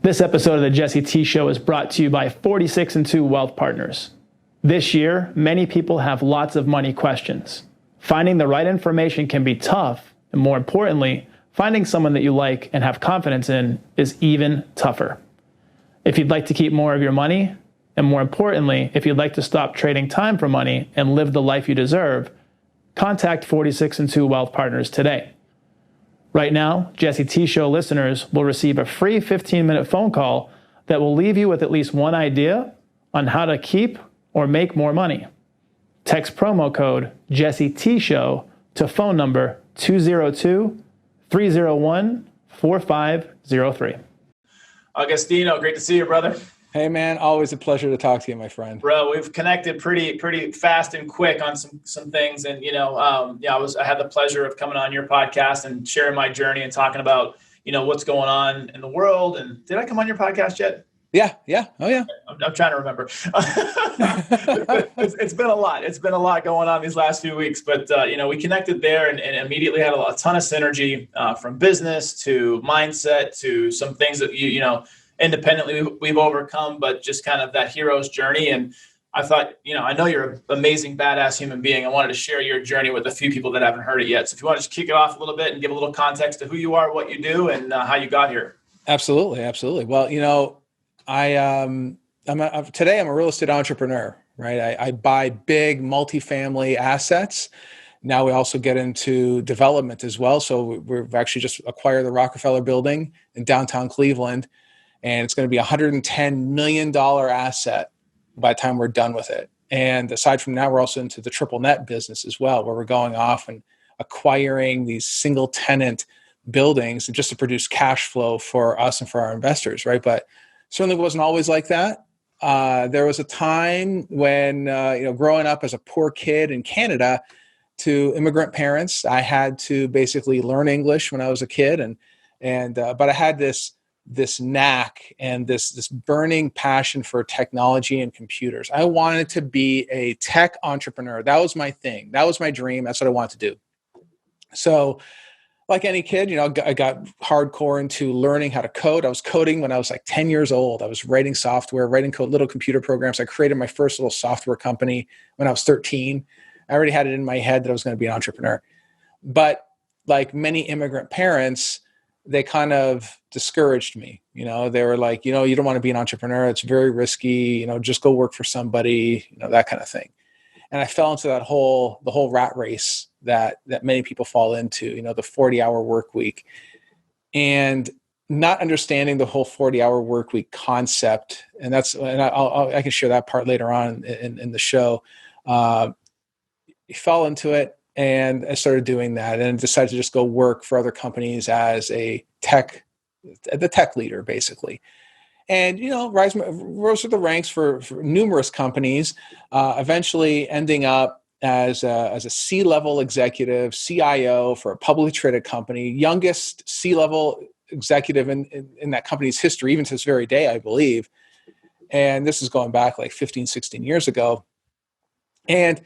This episode of the Jesse T Show is brought to you by 46 and 2 Wealth Partners. This year, many people have lots of money questions. Finding the right information can be tough, and more importantly, finding someone that you like and have confidence in is even tougher. If you'd like to keep more of your money, and more importantly, if you'd like to stop trading time for money and live the life you deserve, contact 46 and 2 Wealth Partners today. Right now, Jesse T Show listeners will receive a free 15-minute phone call that will leave you with at least one idea on how to keep or make more money. Text promo code Jesse T Show to phone number 202-301-4503. Agostino, great to see you, brother. Hey man, always a pleasure to talk to you, my friend. Bro, we've connected pretty fast and quick on some things, and I had the pleasure of coming on your podcast and sharing my journey and talking about what's going on in the world. And did I come on your podcast yet? Yeah. Oh yeah. I'm trying to remember. It's been a lot. It's been a lot going on these last few weeks, but we connected there and immediately had a ton of synergy from business to mindset to some things that independently we've overcome, but just kind of that hero's journey. And I thought, I know you're an amazing, badass human being. I wanted to share your journey with a few people that haven't heard it yet. So if you want to just kick it off a little bit and give a little context to who you are, what you do, and how you got here. Absolutely. Well, today I'm a real estate entrepreneur, right? I buy big multifamily assets. Now we also get into development as well. So we've actually just acquired the Rockefeller building in downtown Cleveland. And it's going to be a $110 million asset by the time we're done with it. And aside from that, we're also into the triple net business as well, where we're going off and acquiring these single tenant buildings just to produce cash flow for us and for our investors, right? But certainly wasn't always like that. There was a time when, growing up as a poor kid in Canada to immigrant parents, I had to basically learn English when I was a kid. But I had this knack and this burning passion for technology and computers. I wanted to be a tech entrepreneur. That was my thing. That was my dream. That's what I wanted to do. So like any kid, I got hardcore into learning how to code. I was coding when I was like 10 years old. I was writing software, writing code, little computer programs. I created my first little software company when I was 13. I already had it in my head that I was going to be an entrepreneur. But like many immigrant parents, they kind of discouraged me. They were like, you don't want to be an entrepreneur. It's very risky. Just go work for somebody, that kind of thing. And I fell into the whole rat race that many people fall into, the 40-hour work week, and not understanding the whole 40-hour work week concept. And I can share that part later on in the show. Fell into it. And I started doing that and decided to just go work for other companies as the tech leader, basically. And, rose through the ranks for numerous companies, eventually ending up as a C-level executive, CIO for a publicly traded company, youngest C-level executive in that company's history, even to this very day, I believe. And this is going back like 15, 16 years ago. And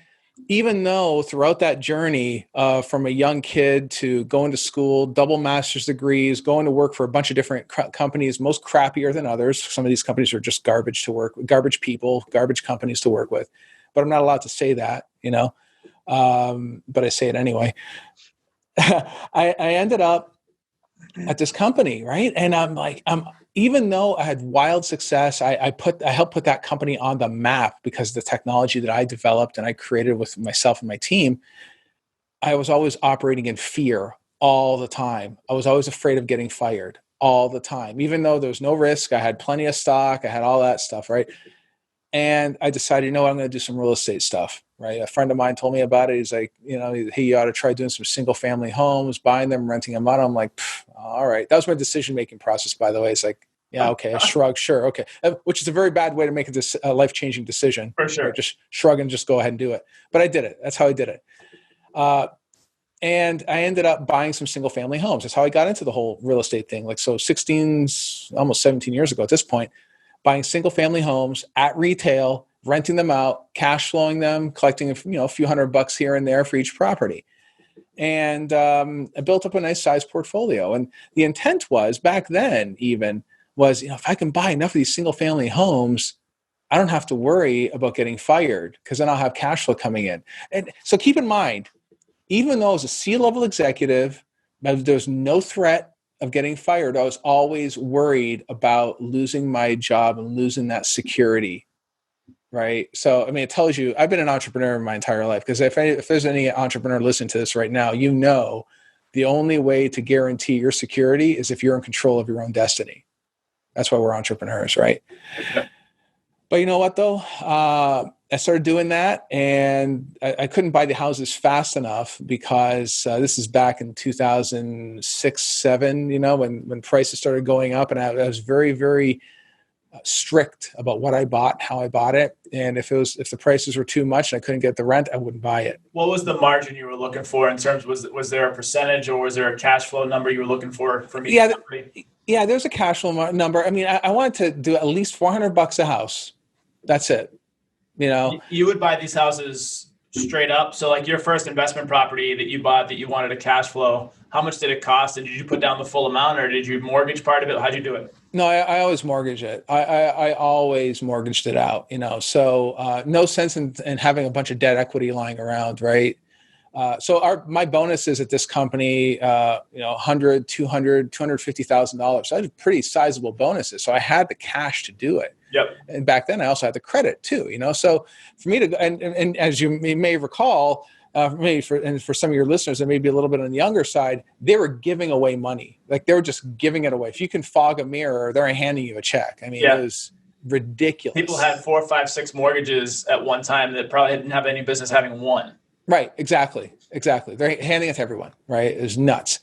even though throughout that journey from a young kid to going to school, double master's degrees, going to work for a bunch of different companies, most crappier than others. Some of these companies are just garbage to work with, garbage people, garbage companies to work with. But I'm not allowed to say that, but I say it anyway. I ended up at this company, right? And even though I had wild success, I helped put that company on the map because the technology that I developed and I created with myself and my team, I was always operating in fear all the time. I was always afraid of getting fired all the time, even though there was no risk. I had plenty of stock. I had all that stuff, right? And I decided, I'm going to do some real estate stuff, right? A friend of mine told me about it. He's like, he ought to try doing some single family homes, buying them, renting them out. I'm like, all right. That was my decision-making process, by the way. It's like, yeah, okay, a shrug, sure, okay. Which is a very bad way to make a life-changing decision. For sure. Right? Just shrug and just go ahead and do it. But I did it. That's how I did it. And I ended up buying some single family homes. That's how I got into the whole real estate thing. Like, so 16, almost 17 years ago at this point, buying single family homes at retail, renting them out, cash flowing them, collecting a few $100 here and there for each property. And I built up a nice size portfolio. And the intent was back then even was, if I can buy enough of these single family homes, I don't have to worry about getting fired because then I'll have cash flow coming in. And so keep in mind, even though I was a C-level executive, there was no threat of getting fired. I was always worried about losing my job and losing that security, right? So, I mean, it tells you, I've been an entrepreneur my entire life, because if there's any entrepreneur listening to this right now, the only way to guarantee your security is if you're in control of your own destiny. That's why we're entrepreneurs, right? But you know what, though? I started doing that, and I couldn't buy the houses fast enough because this is back in 2006, 7, when prices started going up, and I was very, very strict about what I bought, how I bought it. And if the prices were too much and I couldn't get the rent, I wouldn't buy it. What was the margin you were looking for in terms, was there a percentage or was there a cash flow number you were looking for me? Yeah, there's a cash flow number. I mean, I wanted to do at least $400 a house. That's it. You would buy these houses straight up. So like your first investment property that you bought that you wanted a cash flow, how much did it cost? And did you put down the full amount, or did you mortgage part of it? How'd you do it? No, I always mortgage it. I always mortgaged it out, so no sense in having a bunch of debt equity lying around, right? So my bonuses at this company, $100,000, $200,000, $250,000. So I had pretty sizable bonuses. So I had the cash to do it. Yep. And back then I also had the credit too, So for me to, and as you may recall, for some of your listeners that may be a little bit on the younger side, they were giving away money. Like they were just giving it away. If you can fog a mirror, they're handing you a check. I mean, It was ridiculous. People had 4, 5, 6 mortgages at one time that probably didn't have any business having one. Right. Exactly. They're handing it to everyone. Right. It was nuts.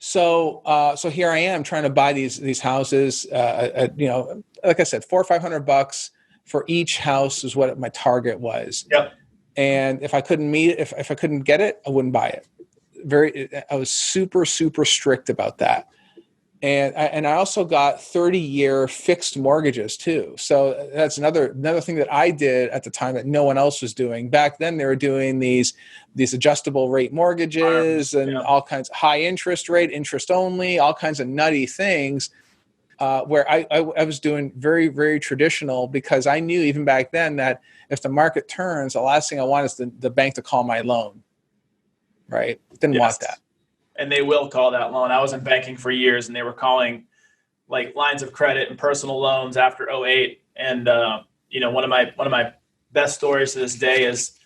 So here I am trying to buy these houses. Like I said, $400 or $500 for each house is what my target was. Yep. And if I couldn't meet it, if I couldn't get it, I wouldn't buy it. I was super, super strict about that. And I also got 30-year fixed mortgages too. So that's another thing that I did at the time that no one else was doing. Back then, they were doing these adjustable rate mortgages and all kinds of high interest rate, interest only, all kinds of nutty things. Where I was doing very, very traditional, because I knew even back then that if the market turns, the last thing I want is the bank to call my loan. Right? Didn't want that. And they will call that loan. I was in banking for years, and they were calling like lines of credit and personal loans after 2008. And one of my best stories to this day is,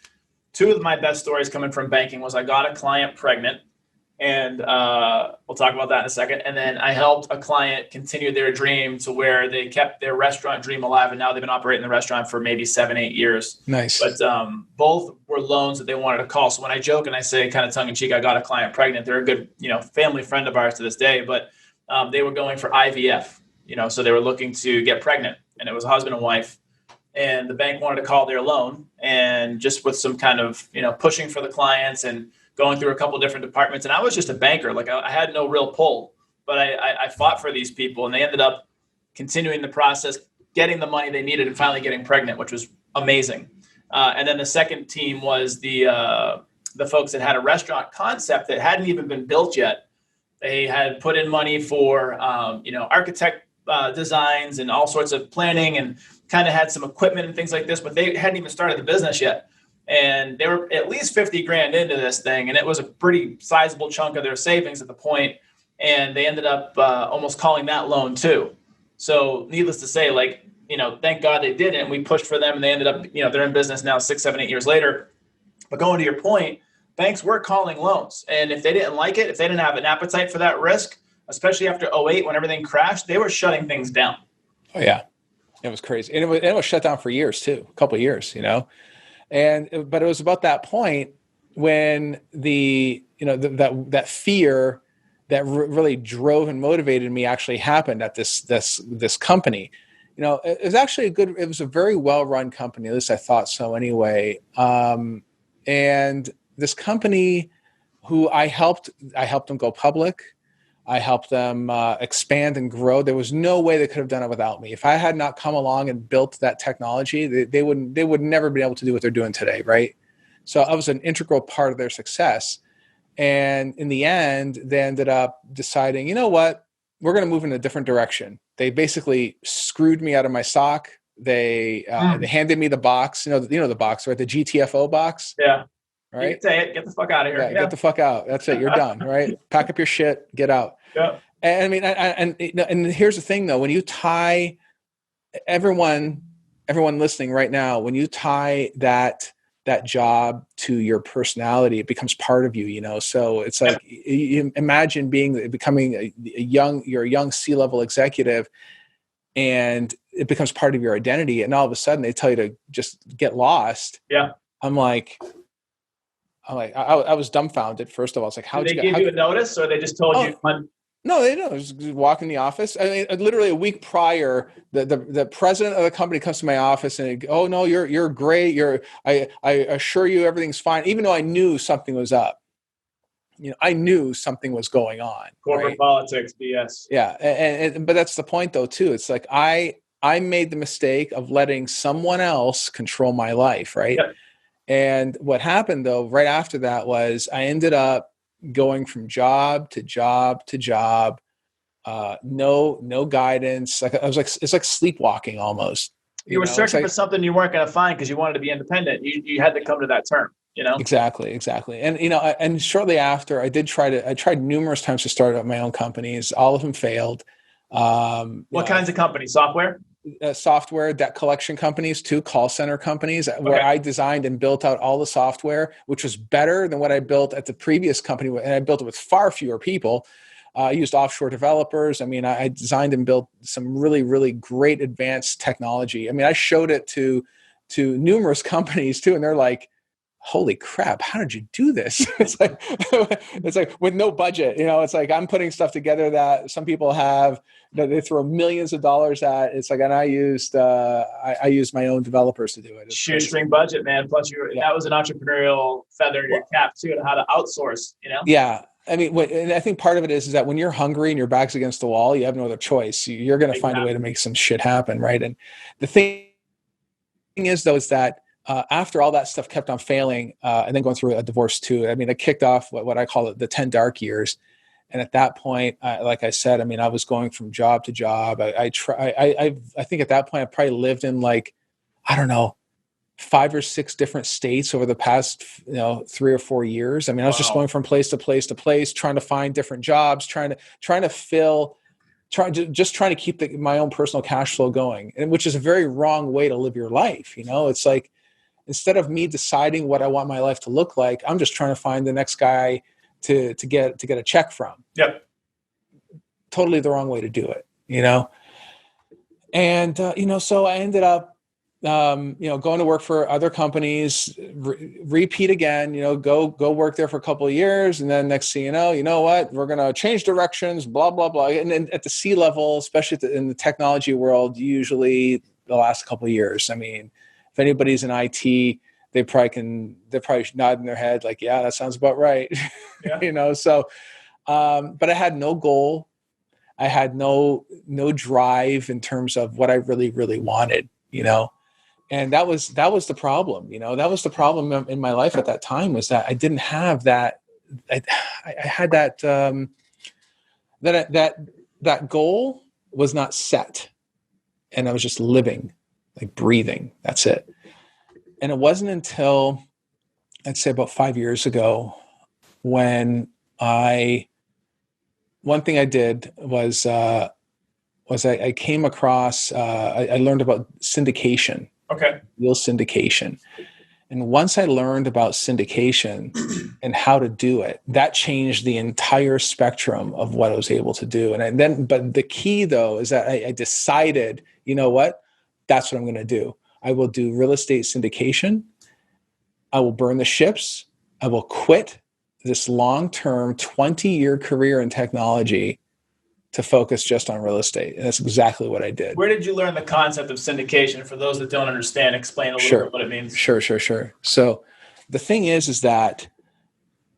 two of my best stories coming from banking was I got a client pregnant, and we'll talk about that in a second. And then I helped a client continue their dream to where they kept their restaurant dream alive, and now they've been operating the restaurant for maybe 7, 8 years. Nice. But both were loans that they wanted to call. So when I joke and I say kind of tongue in cheek, I got a client pregnant, they're a good, family friend of ours to this day, but they were going for IVF, so they were looking to get pregnant, and it was a husband and wife. And the bank wanted to call their loan, and just with some kind of, pushing for the clients and going through a couple of different departments. And I was just a banker. Like I had no real pull, but I fought for these people, and they ended up continuing the process, getting the money they needed, and finally getting pregnant, which was amazing. And then the second team was the folks that had a restaurant concept that hadn't even been built yet. They had put in money for, architect designs and all sorts of planning, and kind of had some equipment and things like this, but they hadn't even started the business yet. And they were at least 50 grand into this thing. And it was a pretty sizable chunk of their savings at the point. And they ended up almost calling that loan too. So needless to say, thank God they didn't. We pushed for them, and they ended up, they're in business now 6, 7, 8 years later. But going to your point, banks were calling loans. And if they didn't like it, if they didn't have an appetite for that risk, especially after 2008 when everything crashed, they were shutting things down. Oh, yeah. It was crazy. And it was shut down for years too, a couple of years, but it was about that point when that fear that really drove and motivated me actually happened at this company. It was a very well-run company, at least I thought so anyway. And this company, who I helped them go public. I helped them expand and grow. There was no way they could have done it without me. If I had not come along and built that technology, they would never be able to do what they're doing today, right? So I was an integral part of their success. And in the end, they ended up deciding, you know what? we're going to move in a different direction. They basically screwed me out of my sock. They handed me the box, you know the box, right? The GTFO box. Yeah. Right. You can say it. Get the fuck out of here. Yeah. Get the fuck out. That's it. You're done. Right. Pack up your shit. Get out. Yeah. And I mean, and here's the thing though, when you tie everyone listening right now, when you tie that job to your personality, it becomes part of you, you know? So it's like, you imagine becoming you're a young C-level executive, and it becomes part of your identity. And all of a sudden they tell you to just get lost. Yeah. I was dumbfounded. First of all, it's like, Did they give you a notice, or they just told you? No, they don't. Just walk in the office. I mean, literally a week prior, the president of the company comes to my office and, oh no, you're great. I assure you everything's fine. Even though I knew something was up. You know, I knew something was going on. Corporate politics, BS. Yeah, but that's the point though too. It's like I made the mistake of letting someone else control my life, right? Yep. And what happened though, right after that, was I ended up going from job to job to job, no guidance. It's like sleepwalking almost. You were searching for something you weren't going to find because you wanted to be independent. You had to come to that term, you know? Exactly. And, you know, and shortly after I tried numerous times to start up my own companies. All of them failed. What kinds of companies? Software? Software, debt collection companies, too, call center companies, where I designed and built out all the software, which was better than what I built at the previous company. And I built it with far fewer people. I used offshore developers. I mean, I designed and built some really, really great advanced technology. I mean, I showed it to numerous companies too, and they're like, holy crap, how did you do this? It's like with no budget, you know, it's like I'm putting stuff together that some people have, that they throw millions of dollars at. It's like, and I used my own developers to do it. Shoestring budget, man. Plus that was an entrepreneurial feather in your cap too, and how to outsource, you know? Yeah. I mean, and I think part of it is that when you're hungry and your back's against the wall, you have no other choice. You're going to find a way to make some shit happen. Right. And the thing is though, is that, after all that stuff kept on failing, and then going through a divorce too, I mean, it kicked off what I call it the 10 dark years. And at that point, like I said, I mean, I was going from job to job. I think at that point I probably lived in, like, I don't know, 5 or 6 different states over the past, 3 or 4 years. I mean, I was just going from place to place to place, trying to find different jobs, trying to keep my own personal cash flow going, and which is a very wrong way to live your life. You know, it's like, instead of me deciding what I want my life to look like, I'm just trying to find the next guy to get a check from. Yep. Totally the wrong way to do it, you know? And, so I ended up, going to work for other companies, repeat again, go work there for a couple of years. And then next thing you know what, we're going to change directions, blah, blah, blah. And then at the C level, especially in the technology world, usually the last couple of years, I mean, if anybody's in IT, they're probably nodding their head like, yeah, that sounds about right. Yeah. So, but I had no goal. I had no drive in terms of what I really, really wanted, and that was the problem. That was the problem in my life at that time, was that I didn't have that. I had that goal was not set, and I was just living, like breathing. That's it. And it wasn't until, I'd say, about 5 years ago, when one thing I did was I came across, I learned about syndication. Okay. Real syndication. And once I learned about syndication and how to do it, that changed the entire spectrum of what I was able to do. But the key though, is that I decided, you know what, that's what I'm going to do. I will do real estate syndication. I will burn the ships. I will quit this long-term 20-year career in technology to focus just on real estate. And that's exactly what I did. Where did you learn the concept of syndication? For those that don't understand, explain a little bit what it means. Sure. So the thing is that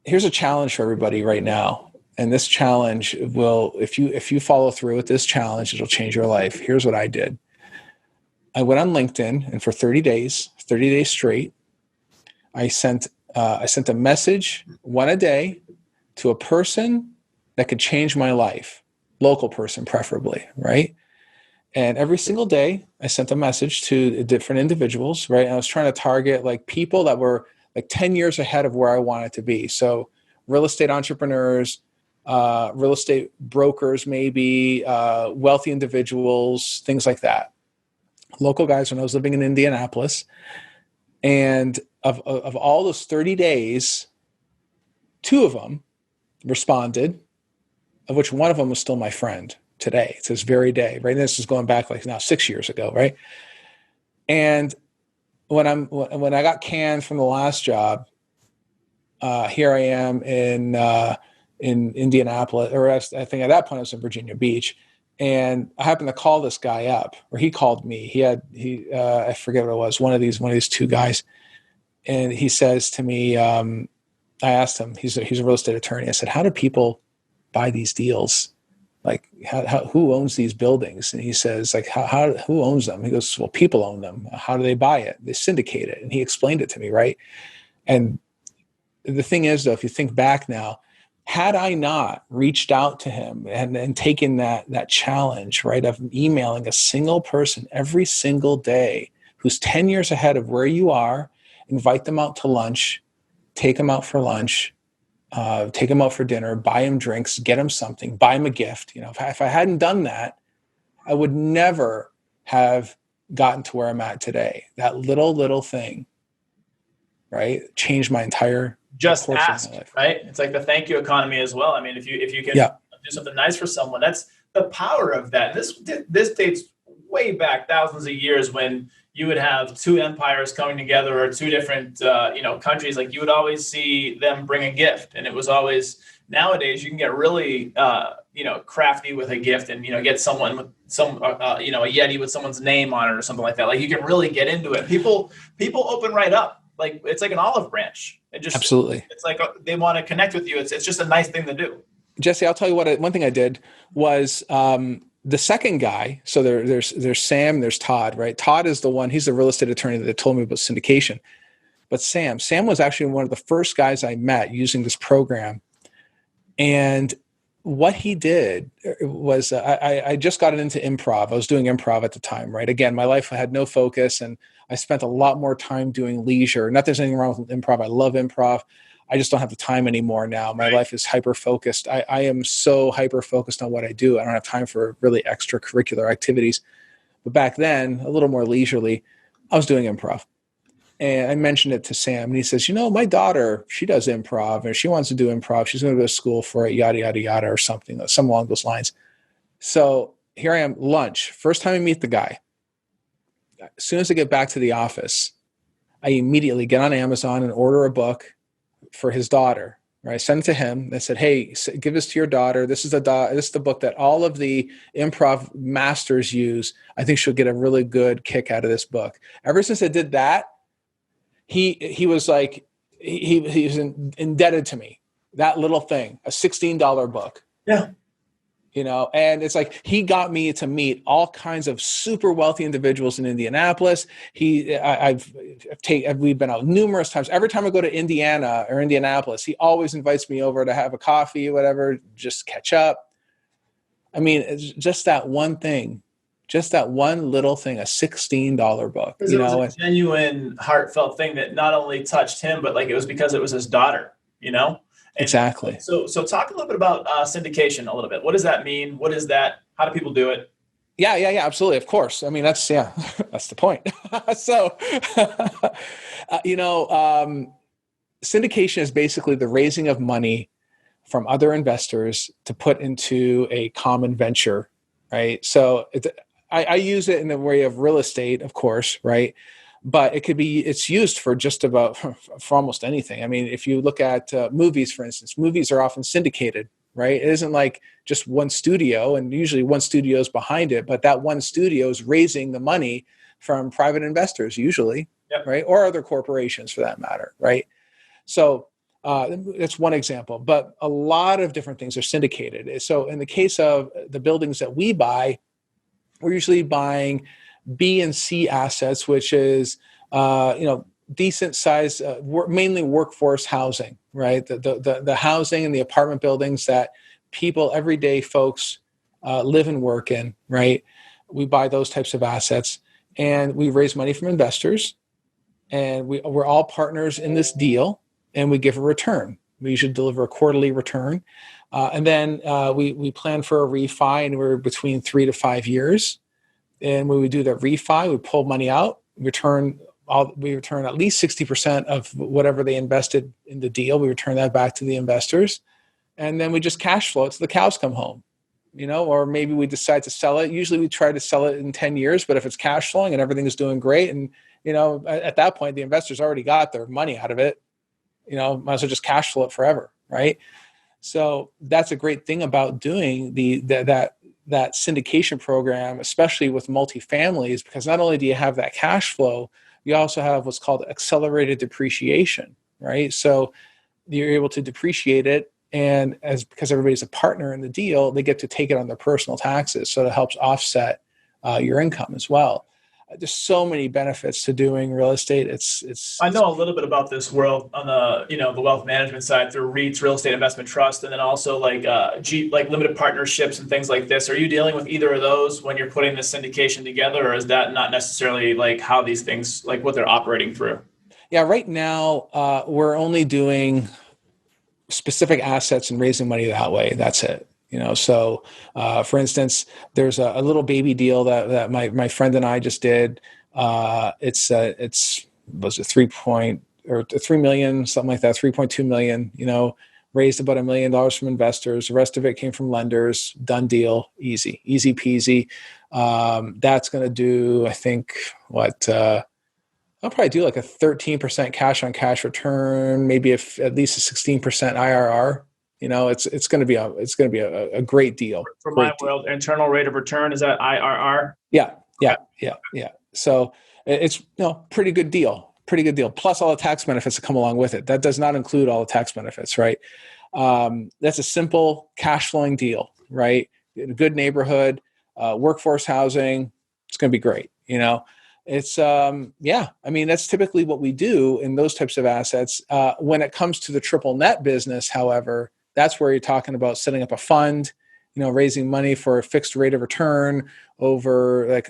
here's a challenge for everybody right now. And this challenge will, if you follow through with this challenge, it'll change your life. Here's what I did. I went on LinkedIn, and for 30 days straight, I sent a message, one a day, to a person that could change my life. local person, preferably, right? And every single day I sent a message to different individuals, right? And I was trying to target like people that were like 10 years ahead of where I wanted to be. So real estate entrepreneurs, real estate brokers, maybe wealthy individuals, things like that. Local guys when I was living in Indianapolis. And of all those 30 days, 2 of them responded, of which one of them was still my friend today. It's this very day, right? And this is going back like now 6 years ago, right? And when I got canned from the last job, here I am in Indianapolis, or I think at that point I was in Virginia Beach, and I happened to call this guy up, or he called me. I forget what it was, one of these 2 guys, and he says to me, I asked him, he's a real estate attorney. I said, how do people buy these deals? Like, who owns these buildings? And he says, like, who owns them? He goes, well, people own them. How do they buy it? They syndicate it. And he explained it to me, right? And the thing is, though, if you think back now, had I not reached out to him and taken that challenge, right, of emailing a single person every single day who's 10 years ahead of where you are, invite them out to lunch, take them out for lunch, take them out for dinner, buy them drinks, get them something, buy them a gift. You know, if I hadn't done that, I would never have gotten to where I'm at today. That little thing, right, changed my entire just course ask, of my life. right? It's like the thank you economy as well. I mean, if you can do something nice for someone, that's the power of that. This dates way back thousands of years when you would have 2 empires coming together or 2 different countries. Like you would always see them bring a gift, and it was always. Nowadays you can get really crafty with a gift and get someone with some a Yeti with someone's name on it or something like that. Like you can really get into it. People open right up. Like it's like an olive branch. It just Absolutely. It's like they want to connect with you. It's just a nice thing to do. Jesse, I'll tell you what. One thing I did was the second guy. So there's Sam, there's Todd, right? Todd is the one. He's the real estate attorney that told me about syndication. But Sam was actually one of the first guys I met using this program. And what he did was I just got into improv. I was doing improv at the time, right? Again, my life had no focus, and I spent a lot more time doing leisure. Not that there's anything wrong with improv. I love improv. I just don't have the time anymore now. My life is hyper-focused. I am so hyper-focused on what I do. I don't have time for really extracurricular activities. But back then, a little more leisurely, I was doing improv. And I mentioned it to Sam, and he says, my daughter, she does improv, and she wants to do improv. She's going to go to school for it, yada, yada, yada, or something along those lines. So here I am, lunch. First time I meet the guy. As soon as I get back to the office, I immediately get on Amazon and order a book for his daughter. Right? I sent it to him. I said, hey, give this to your daughter. This is the book that all of the improv masters use. I think she'll get a really good kick out of this book. Ever since I did that, he was like, he was indebted to me. That little thing, a $16 book. Yeah. And it's like, he got me to meet all kinds of super wealthy individuals in Indianapolis. We've been out numerous times. Every time I go to Indiana or Indianapolis, he always invites me over to have a coffee, whatever, just catch up. I mean, it's just that one thing. Just that one little thing, a $16 book. It was a genuine, heartfelt thing that not only touched him, but like it was because it was his daughter, And exactly. So talk a little bit about syndication a little bit. What does that mean? What is that? How do people do it? Yeah, absolutely. Of course. I mean, that's the point. So, syndication is basically the raising of money from other investors to put into a common venture, right? So I use it in the way of real estate, of course, right? But it's used for just about for almost anything. I mean, if you look at movies, for instance, movies are often syndicated, right? It isn't like just one studio, and usually one studio is behind it, but that one studio is raising the money from private investors, usually, yep. Right? Or other corporations for that matter, right? So that's one example, but a lot of different things are syndicated. So in the case of the buildings that we buy, we're usually buying B and C assets, which is, decent size, mainly workforce housing, right? The housing and the apartment buildings that people, everyday folks live and work in, right? We buy those types of assets, and we raise money from investors, and we're all partners in this deal, and we give a return. We usually deliver a quarterly return. And then we plan for a refi, and we're between 3 to 5 years. And when we do that refi, we pull money out, we return at least 60% of whatever they invested in the deal. We return that back to the investors. And then we just cash flow it till the cows come home, or maybe we decide to sell it. Usually we try to sell it in 10 years, but if it's cash flowing and everything is doing great, and, at that point, the investors already got their money out of it, might as well just cash flow it forever, right? So that's a great thing about doing that syndication program, especially with multifamilies, because not only do you have that cash flow, you also have what's called accelerated depreciation, right? So you're able to depreciate it, and because everybody's a partner in the deal, they get to take it on their personal taxes. So it helps offset your income as well. There's so many benefits to doing real estate. I know a little bit about this world on the wealth management side through REITs, real estate investment trust, and then also like limited partnerships and things like this. Are you dealing with either of those when you're putting this syndication together, or is that not necessarily like how these things, like what they're operating through? Yeah, right now we're only doing specific assets and raising money that way. That's it. So for instance, there's a little baby deal that my friend and I just did. It's was it 3 million, something like that, 3.2 million, raised about $1 million from investors. The rest of it came from lenders. Done deal. Easy peasy. That's going to do, I think, I'll probably do like a 13% cash on cash return, maybe at least a 16% IRR. It's going to be a great deal. For my world, internal rate of return, is that IRR? Yeah. So it's pretty good deal. Plus all the tax benefits that come along with it. That does not include all the tax benefits, right? That's a simple cash flowing deal, right? In a good neighborhood, workforce housing. It's going to be great. It's that's typically what we do in those types of assets. When it comes to the triple net business, however, that's where you're talking about setting up a fund, raising money for a fixed rate of return over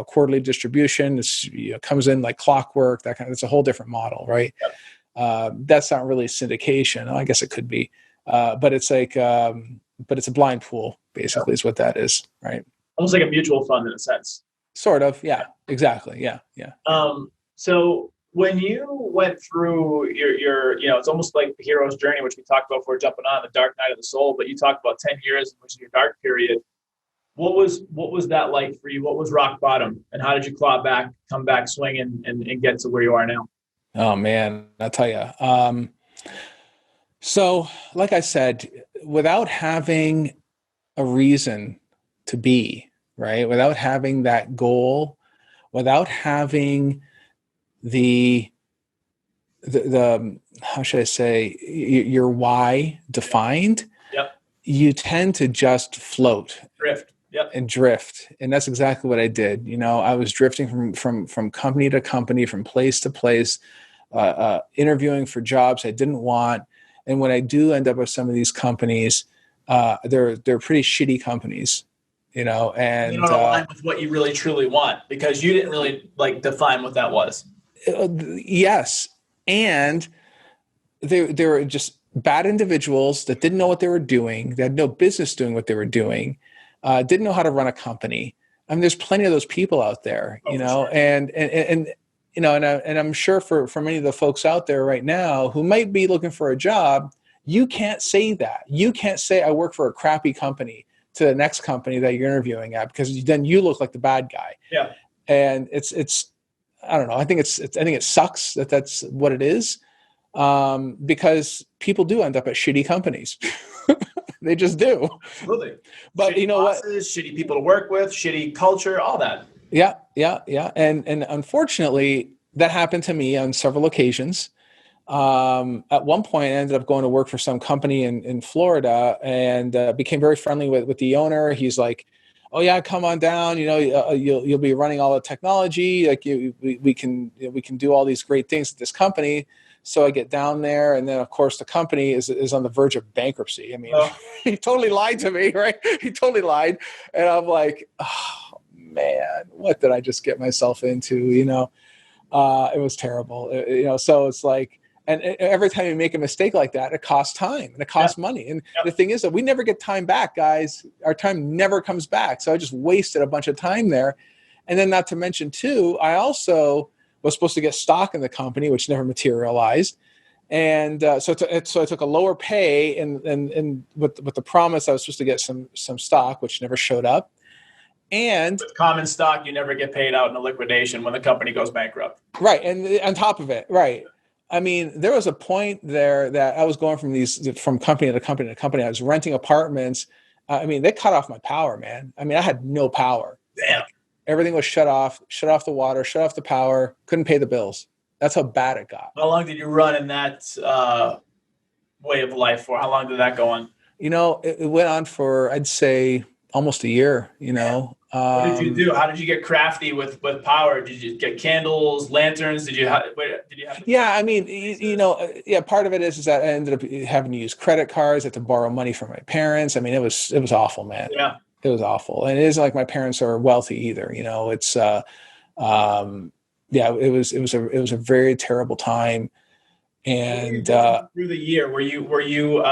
quarterly distribution. It comes in like clockwork. It's a whole different model, right? Yep. That's not really syndication. I guess it could be, but it's but it's a blind pool, basically, is what that is, right? Almost like a mutual fund in a sense. Sort of, yeah, exactly, yeah. So when you went through your it's almost like the hero's journey, which we talked about before jumping on, the dark night of the soul, but you talked about 10 years, which is your dark period. What was that like for you? What was rock bottom, and how did you come back swinging and get to where you are now? Oh man, I'll tell you. So like I said, without having a reason to be, right? Without having that goal, without having the how should I say, your why defined, yep, you tend to just float, drift, yep, and drift. And that's exactly what I did. I was drifting from company to company, from place to place, interviewing for jobs I didn't want. And when I do end up with some of these companies, they're pretty shitty companies. And you don't align with what you really truly want, because you didn't really define what that was. Yes. And they were just bad individuals that didn't know what they were doing. They had no business doing what they were doing. Didn't know how to run a company. I mean, there's plenty of those people out there, sure. and I'm sure for many of the folks out there right now who might be looking for a job, you can't say that. You can't say I work for a crappy company to the next company that you're interviewing at, because then you look like the bad guy. Yeah. And it's I don't know. I think it sucks that that's what it is, because people do end up at shitty companies. They just do. Absolutely. But shitty bosses, what? Shitty people to work with, shitty culture, all that. Yeah. And unfortunately, that happened to me on several occasions. At one point, I ended up going to work for some company in Florida, and became very friendly with the owner. He's like, "Oh yeah, come on down. You'll be running all the technology. Like we can do all these great things at this company." So I get down there, and then of course the company is on the verge of bankruptcy. I mean, he totally lied to me, right? He totally lied. And I'm like, oh man, what did I just get myself into? It was terrible. So it's like, and every time you make a mistake like that, it costs time and it costs money. And the thing is that we never get time back, guys. Our time never comes back. So I just wasted a bunch of time there. And then not to mention too, I also was supposed to get stock in the company, which never materialized. And so I took a lower pay and with the promise I was supposed to get some stock, which never showed up. And with common stock, you never get paid out in a liquidation when the company goes bankrupt. Right. And on top of it, right. I mean, there was a point there that I was going from company to company to company. I was renting apartments. I mean, they cut off my power, man. I mean, I had no power. Damn. Everything was shut off the water, shut off the power, couldn't pay the bills. That's how bad it got. How long did you run in that way of life for? How long did that go on? It went on for, I'd say, almost a year, What did you do? How did you get crafty with power? Did you get candles, lanterns? Did you have? Yeah, I mean, part of it is that I ended up having to use credit cards. I had to borrow money from my parents. I mean, it was awful, man. Yeah, it was awful, and it isn't like my parents are wealthy either. It's it was a very terrible time. And through the year, were you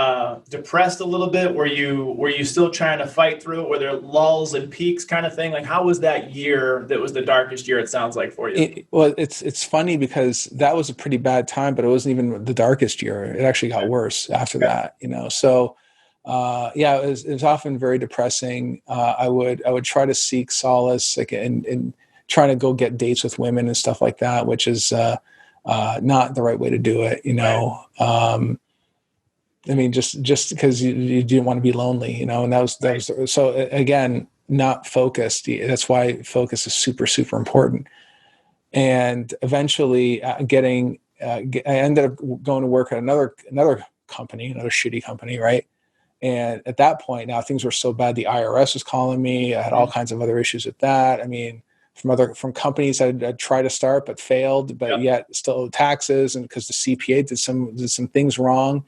depressed a little bit? Were you still trying to fight through it? Were there lulls and peaks kind of thing? Like, how was that year that was the darkest year, it sounds like, for you? It's funny because that was a pretty bad time, but it wasn't even the darkest year. It actually got worse after that, So it was often very depressing. I would try to seek solace, like in trying to go get dates with women and stuff like that, which is not the right way to do it, Right. I mean, just because you didn't want to be lonely, and that was so again, not focused. That's why focus is super, super important. And eventually I ended up going to work at another company, another shitty company. Right. And at that point, now things were so bad, the IRS was calling me. I had all kinds of other issues with that. I mean, from companies I'd try to start but failed, but yet still owe taxes, and because the CPA did some things wrong.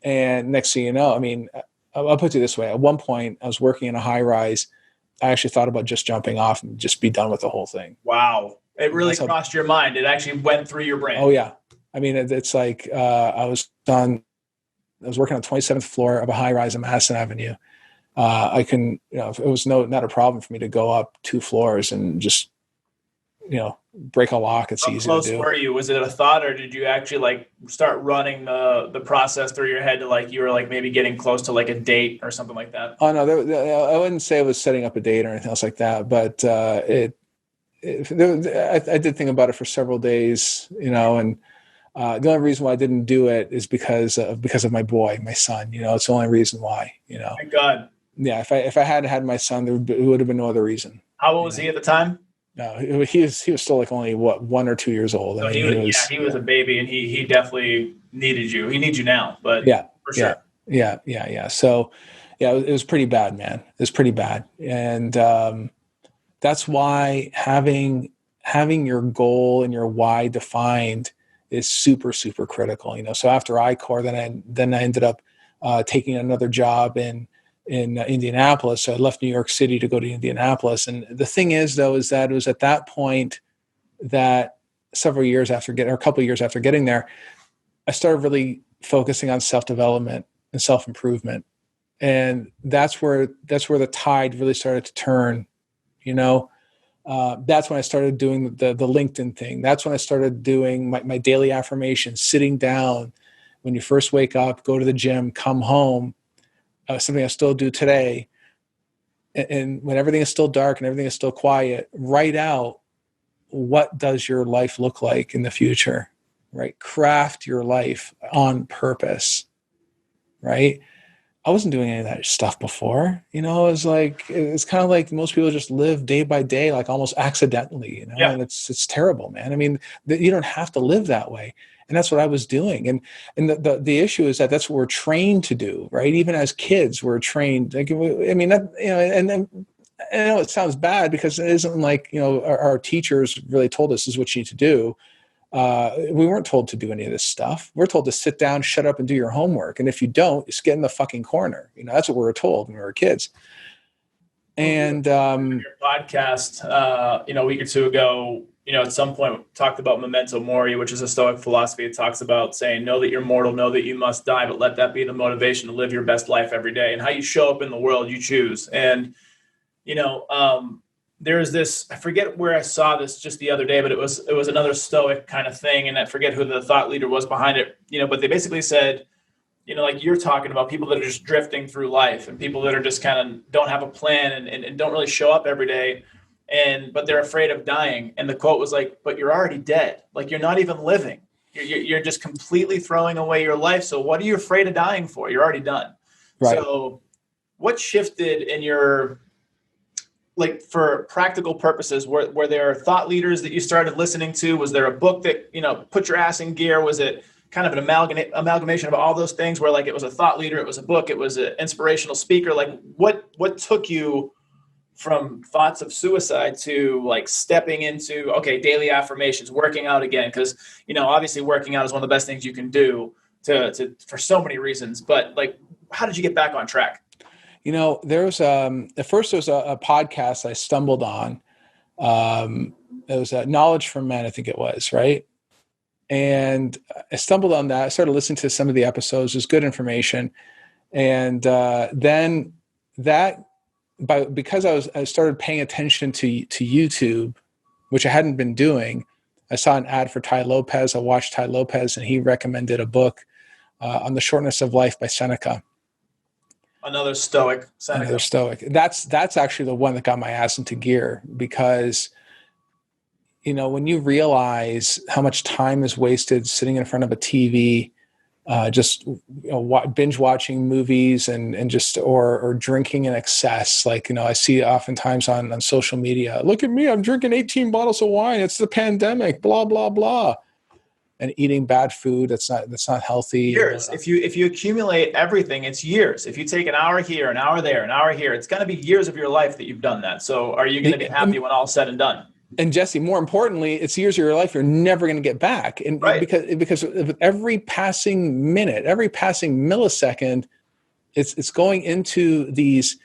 And next thing you know, I mean, I'll put it this way: at one point, I was working in a high rise. I actually thought about just jumping off and just be done with the whole thing. Wow, it really crossed your mind. It actually went through your brain. Oh yeah, I mean, it's like I was working on the 27th floor of a high rise on Madison Avenue. I can, it was not a problem for me to go up 2 floors and just, break a lock. It's easy to do. How close were you? Was it a thought, or did you actually start running the process through your head to you were maybe getting close to a date or something like that? Oh no, I wouldn't say it was setting up a date or anything else like that, but I did think about it for several days, and the only reason why I didn't do it is because of my boy, my son. It's the only reason why. Thank God. Yeah, if I hadn't had my son, there would have been no other reason. How old was he at the time? No, he was still only 1 or 2 years old. So I mean, he was a baby, and he definitely needed you. He needs you now, but for sure. Yeah. So it was pretty bad, man. It was pretty bad, and that's why having your goal and your why defined is super, super critical. So after I-Corps, then I ended up taking another job in Indianapolis. So I left New York City to go to Indianapolis. And the thing is, though, is that it was at that point that a couple of years after getting there, I started really focusing on self-development and self-improvement. And that's where the tide really started to turn. That's when I started doing the LinkedIn thing. That's when I started doing my daily affirmations, sitting down when you first wake up, go to the gym, come home. Something I still do today. And when everything is still dark and everything is still quiet, write out, what does your life look like in the future, right? Craft your life on purpose, right? I wasn't doing any of that stuff before. It's kind of like most people just live day by day, almost accidentally, and it's terrible, man. I mean, you don't have to live that way. And that's what I was doing. And the issue is that that's what we're trained to do, right? Even as kids, we're trained. I know it sounds bad because it isn't our teachers really told us this is what you need to do. We weren't told to do any of this stuff. We're told to sit down, shut up, and do your homework. And if you don't, just get in the fucking corner. That's what we were told when we were kids. And your podcast, a week or two ago, at some point talked about memento mori, which is a Stoic philosophy. It talks about saying, know that you're mortal, know that you must die, but let that be the motivation to live your best life every day. And how you show up in the world, you choose. And, there's this, I forget where I saw this just the other day, but it was another Stoic kind of thing. And I forget who the thought leader was behind it, but they basically said, like you're talking about, people that are just drifting through life and people that are just kind of don't have a plan and don't really show up every day. But they're afraid of dying. And the quote was like, but you're already dead. Like, you're not even living. You're just completely throwing away your life. So what are you afraid of dying for? You're already done. Right. So what shifted in your, like, for practical purposes, were there thought leaders that you started listening to? Was there a book that, put your ass in gear? Was it kind of an amalgamation of all those things where, like, it was a thought leader, it was a book, it was an inspirational speaker? Like, what took you from thoughts of suicide to, like, stepping into, okay, daily affirmations, working out again? Because, obviously working out is one of the best things you can do to for so many reasons. But, like, how did you get back on track? There was at first there was a podcast I stumbled on. It was Knowledge from Men, I think it was, right? And I stumbled on that. I started listening to some of the episodes. It was good information. And then because I started paying attention to YouTube, which I hadn't been doing, I saw an ad for Tai Lopez. I watched Tai Lopez, and he recommended a book on the shortness of life by Seneca. Another Stoic. Seneca. Another Stoic. That's actually the one that got my ass into gear, because when you realize how much time is wasted sitting in front of a TV, just binge watching movies and just or drinking in excess. Like, I see oftentimes on social media, look at me, I'm drinking 18 bottles of wine. It's the pandemic, blah, blah, blah. And eating bad food that's not healthy. Years. If you accumulate everything, it's years. If you take an hour here, an hour there, an hour here, it's going to be years of your life that you've done that. So are you going to be happy when all's said and done? And Jesse, more importantly, it's years of your life you're never going to get back. And right. because of every passing minute, every passing millisecond, it's going into these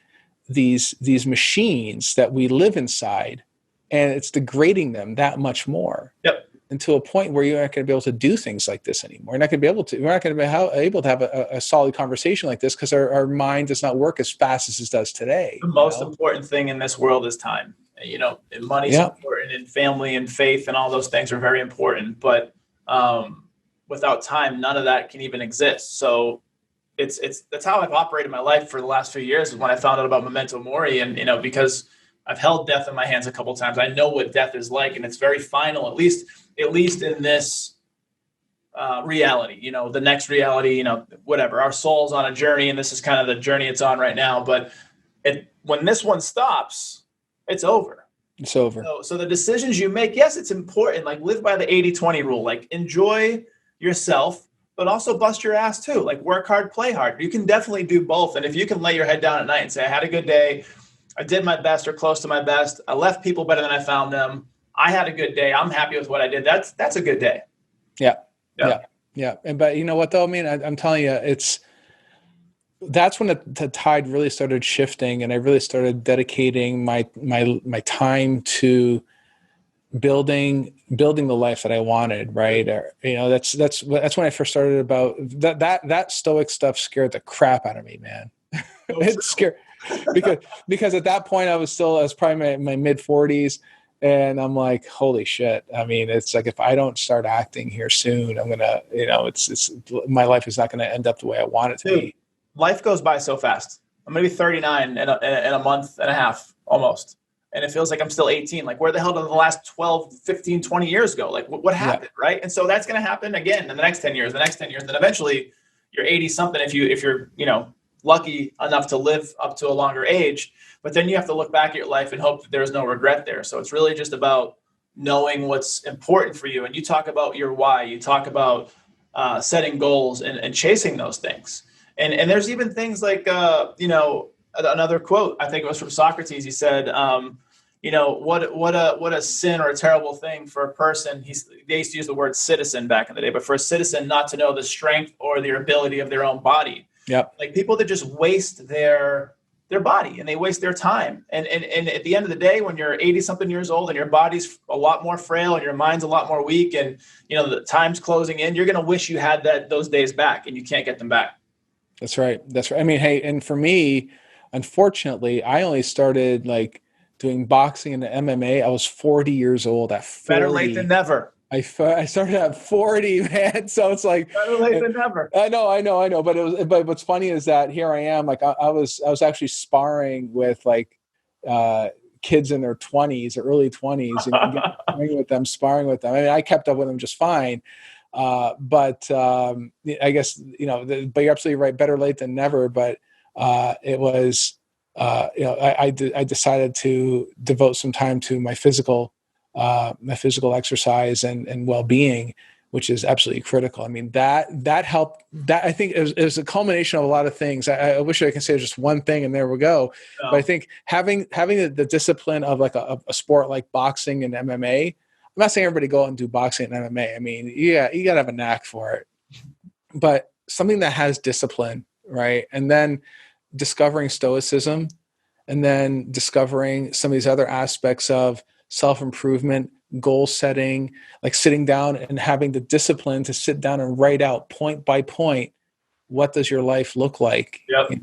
machines that we live inside, and it's degrading them that much more. Yep. Until a point where you're not going to be able to do things like this anymore. We're not going to be able to have a solid conversation like this, because our mind does not work as fast as it does today. The most important thing in this world is time. Money's important, and family and faith and all those things are very important. But without time, none of that can even exist. So that's how I've operated my life for the last few years, is when I found out about memento mori. And, because I've held death in my hands a couple of times, I know what death is like, and it's very final, at least in this reality, the next reality, whatever. Our soul's on a journey, and this is kind of the journey it's on right now. But when this one stops, it's over. It's over. So the decisions you make, yes, it's important. Like, live by the 80-20 rule. Like, enjoy yourself, but also bust your ass too. Like, work hard, play hard. You can definitely do both. And if you can lay your head down at night and say, I had a good day, I did my best or close to my best, I left people better than I found them, I had a good day, I'm happy with what I did, that's a good day. Yeah. But you know what though? I mean, I'm telling you, that's when the tide really started shifting, and I really started dedicating my time to building the life that I wanted. Right. That's when I first started about that Stoic stuff. Scared the crap out of me, man. It scared, because at that point I was probably my mid 40s. And I'm like, holy shit. I mean, it's like, if I don't start acting here soon, I'm going to, it's my life is not going to end up the way I want it to be. Life goes by so fast. I'm going to be 39 in a month and a half almost. And it feels like I'm still 18. Like, where the hell did the last 12, 15, 20 years go? Like, what happened? Yeah. Right. And so that's going to happen again in the next 10 years, then eventually you're 80 something. If you're, lucky enough to live up to a longer age, but then you have to look back at your life and hope that there's no regret there. So it's really just about knowing what's important for you. And you talk about your why, you talk about setting goals and chasing those things. And there's even things like, another quote, I think it was from Socrates. He said, what a sin or a terrible thing for a person. They used to use the word citizen back in the day, but for a citizen not to know the strength or the ability of their own body. Yep. Like people that just waste their body and they waste their time. And at the end of the day, when you're 80 something years old and your body's a lot more frail and your mind's a lot more weak and, the time's closing in, you're going to wish you had those days back, and you can't get them back. That's right. That's right. I mean, hey, and for me, unfortunately, I only started like doing boxing and MMA. I was 40 years old at 40. Better late than never. I started at 40, man. So it's like better late than never. I know. But what's funny is that here I am. Like I was actually sparring with like kids in their 20s or early 20s, and sparring with them. I mean, I kept up with them just fine. But I guess but you're absolutely right. Better late than never. But it was I decided to devote some time to my physical exercise and well-being, which is absolutely critical. I mean, that helped. That I think is a culmination of a lot of things. I wish I could say just one thing and there we go. No. But I think having the discipline of like a sport like boxing and MMA. I'm not saying everybody go out and do boxing and MMA. I mean, you got to have a knack for it, but something that has discipline, right? And then discovering stoicism, and then discovering some of these other aspects of self-improvement, goal setting, like sitting down and having the discipline to sit down and write out point by point, what does your life look like? Yep.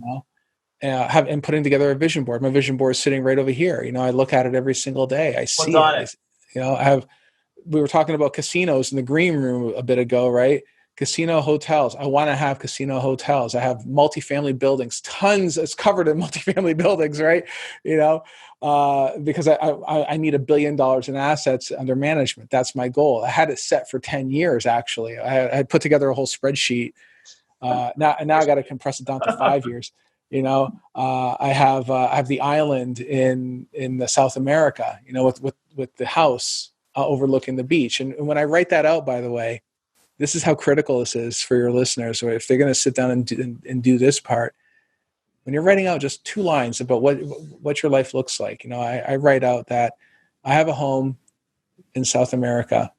And putting together a vision board. My vision board is sitting right over here. I look at it every single day. I see What's on it? We were talking about casinos in the green room a bit ago, right? Casino hotels. I want to have casino hotels. I have multifamily buildings, tons. It's covered in multifamily buildings, right? Because I need $1 billion in assets under management. That's my goal. I had it set for 10 years, actually. I had put together a whole spreadsheet. Now I got to compress it down to 5 years. I have the island in the South America, with the house overlooking the beach. And when I write that out, by the way, this is how critical this is for your listeners, or if they're going to sit down and do this part. When you're writing out just 2 lines about what your life looks like, I write out that I have a home in South America,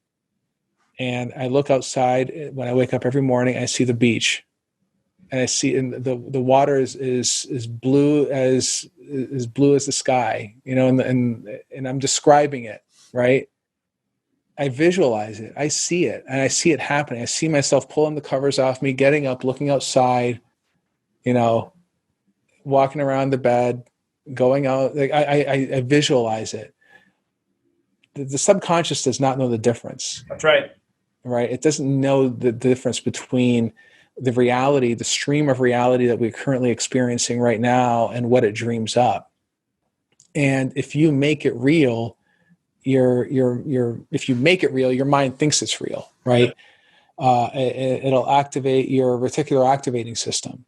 and I look outside when I wake up every morning. I see the beach, and I see the water is blue as the sky, and I'm describing it, right? I visualize it. I see it, and I see it happening. I see myself pulling the covers off me, getting up, looking outside, walking around the bed, going out. Like I visualize it. The subconscious does not know the difference. That's right. Right. It doesn't know the difference between the reality, the stream of reality that we're currently experiencing right now, and what it dreams up. And if you make it real, if you make it real, your mind thinks it's real, right? It'll activate your reticular activating system.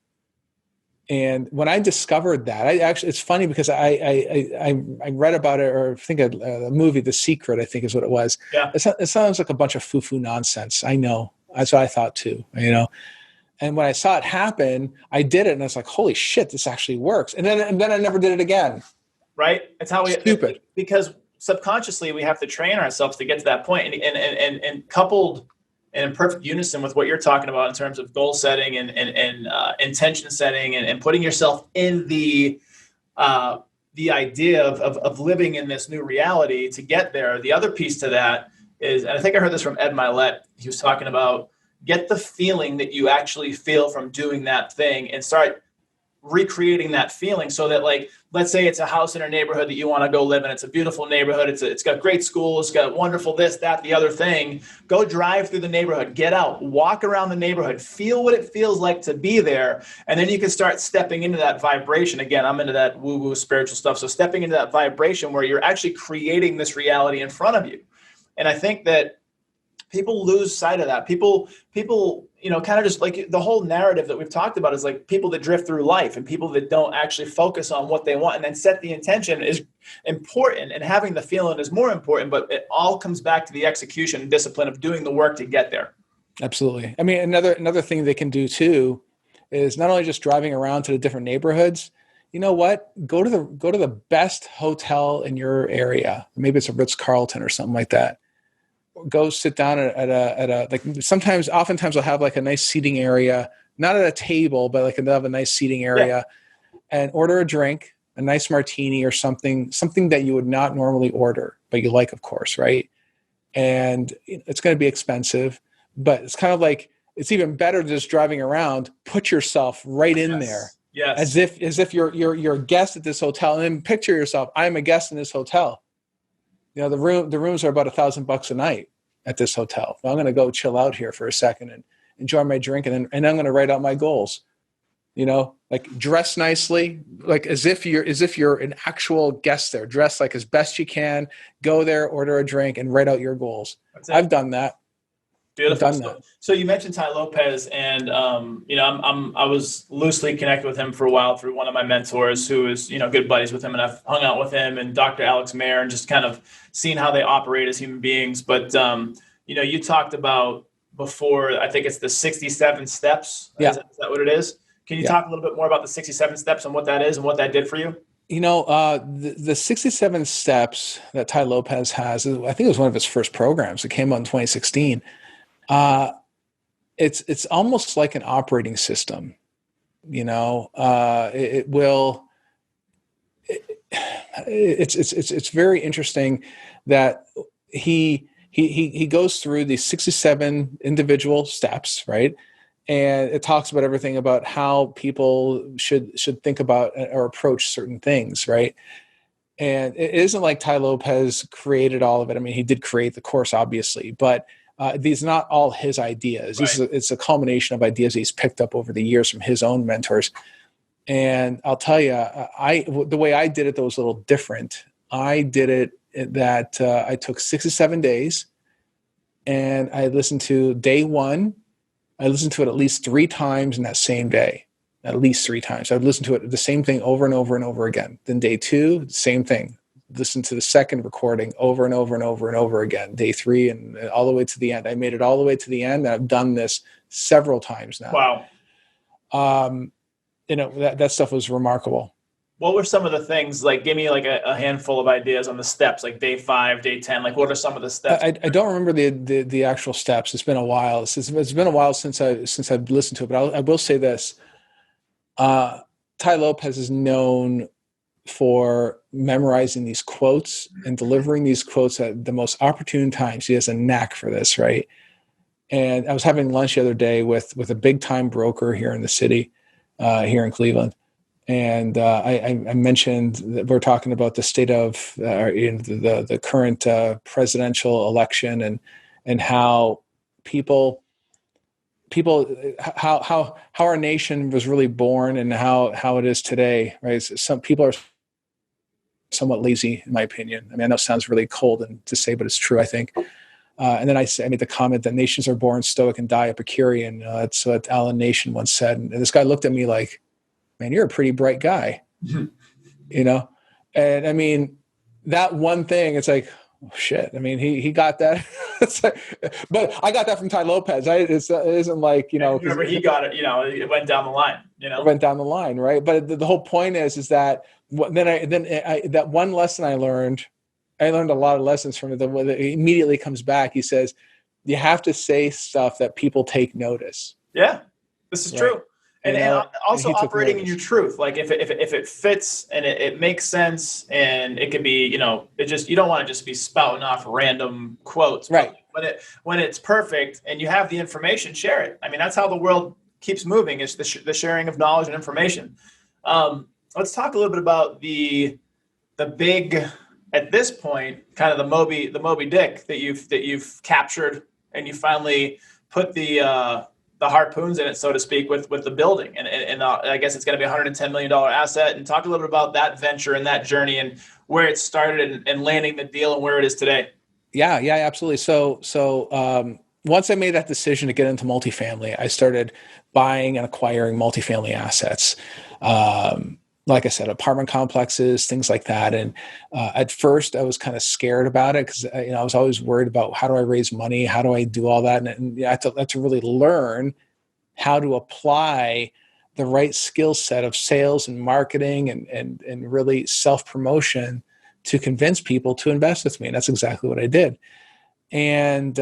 And when I discovered that, it's funny because I read about it, or I think a movie, The Secret, I think is what it was. Yeah. It sounds like a bunch of foo-foo nonsense. I know. That's what I thought too, And when I saw it happen, I did it, and I was like, holy shit, this actually works. And then I never did it again. Right? It's how Stupid. Because subconsciously we have to train ourselves to get to that point, and coupled and in perfect unison with what you're talking about in terms of goal setting and intention setting and putting yourself in the idea of living in this new reality to get there. The other piece to that is, and I think I heard this from Ed Milet, he was talking about get the feeling that you actually feel from doing that thing and start recreating that feeling, so that, like, let's say it's a house in a neighborhood that you want to go live in. It's a beautiful neighborhood. It's got great schools. It's got wonderful this, that, the other thing. Go drive through the neighborhood, get out, walk around the neighborhood, feel what it feels like to be there. And then you can start stepping into that vibration. Again, I'm into that woo-woo spiritual stuff. So stepping into that vibration where you're actually creating this reality in front of you. And I think that people lose sight of that. People, kind of just like the whole narrative that we've talked about is like people that drift through life, and people that don't actually focus on what they want and then set the intention is important, and having the feeling is more important, but it all comes back to the execution and discipline of doing the work to get there. Absolutely. I mean, another thing they can do too is not only just driving around to the different neighborhoods, you know what? Go to the best hotel in your area. Maybe it's a Ritz-Carlton or something like that. Go sit down at a like oftentimes I'll have like a nice seating area, not at a table, but like they'll have a nice seating area, and order a drink, a nice martini or something that you would not normally order, but you like, of course, right? And it's going to be expensive, but it's kind of like, it's even better just driving around, put yourself right in there. Yes. As if you're a guest at this hotel, and then picture yourself, I'm a guest in this hotel. The rooms are about $1,000 a night at this hotel. Well, I'm going to go chill out here for a second and enjoy my drink, and I'm going to write out my goals. Like dress nicely, like as if you're an actual guest there. Dress like as best you can. Go there, order a drink, and write out your goals. I've done that. Beautiful. So you mentioned Ty Lopez, and I was loosely connected with him for a while through one of my mentors, who is good buddies with him, and I've hung out with him and Dr. Alex Mayer, and just kind of seen how they operate as human beings. But you talked about before, I think it's the 67 steps. Yeah. Is that what it is? Can you talk a little bit more about the 67 steps and what that is and what that did for you? The 67 steps that Ty Lopez has, I think it was one of his first programs. It came out in 2016. It's almost like an operating system. It's very interesting that he goes through these 67 individual steps, right? And it talks about everything about how people should think about or approach certain things, right? And it isn't like Ty Lopez created all of it. I mean, he did create the course, obviously, but these are not all his ideas. Right. It's a culmination of ideas he's picked up over the years from his own mentors. And I'll tell you, the way I did it, though, was a little different. I did it that I took 67 days, and I listened to day one. I listened to it at least 3 times in that same day, at least 3 times. I'd listen to it, the same thing over and over and over again. Then day 2, same thing. Listen to the second recording over and over and over and over again. Day 3 and all the way to the end. I made it all the way to the end. And I've done this several times now. Wow. That stuff was remarkable. What were some of the things, like, give me like a handful of ideas on the steps, like day 5, day 10, like what are some of the steps? I don't remember the actual steps. It's been a while. It's been a while since I've listened to it, but I will say this. Ty Lopez is known for memorizing these quotes and delivering these quotes at the most opportune times. He has a knack for this, right? And I was having lunch the other day with a big time broker here in the city, here in Cleveland. And I mentioned that we're talking about the state of the current presidential election and how how our nation was really born and how it is today, right? Some people are somewhat lazy, in my opinion. I mean, I know it sounds really cold to say, but it's true, I think. And then I made the comment that nations are born stoic and die Epicurean. That's what Alan Nation once said. And this guy looked at me like, man, you're a pretty bright guy, And I mean, that one thing, it's like, oh, shit. I mean, he got that. But I got that from Ty Lopez. It isn't like, Remember, he got it, it went down the line, It went down the line, right? But the whole point is that that one lesson I learned a lot of lessons from it. That immediately comes back. He says, you have to say stuff that people take notice. Yeah, this is true. And also operating in your truth. Like if it fits and it makes sense, and it can be, you don't want to just be spouting off random quotes. Right. But when it's perfect and you have the information, share it. I mean, that's how the world keeps moving, is the sharing of knowledge and information. Let's talk a little bit about the big, at this point, kind of the Moby Dick that you've captured, and you finally put the harpoons in it, so to speak, with the building. And I guess it's going to be a $110 million asset. And talk a little bit about that venture and that journey and where it started and landing the deal and where it is today. Yeah, absolutely. So once I made that decision to get into multifamily, I started buying and acquiring multifamily assets. Like I said, apartment complexes, things like that. And at first I was kind of scared about it because I was always worried about, how do I raise money? How do I do all that? And I had to really learn how to apply the right skill set of sales and marketing and really self-promotion to convince people to invest with me. And that's exactly what I did. And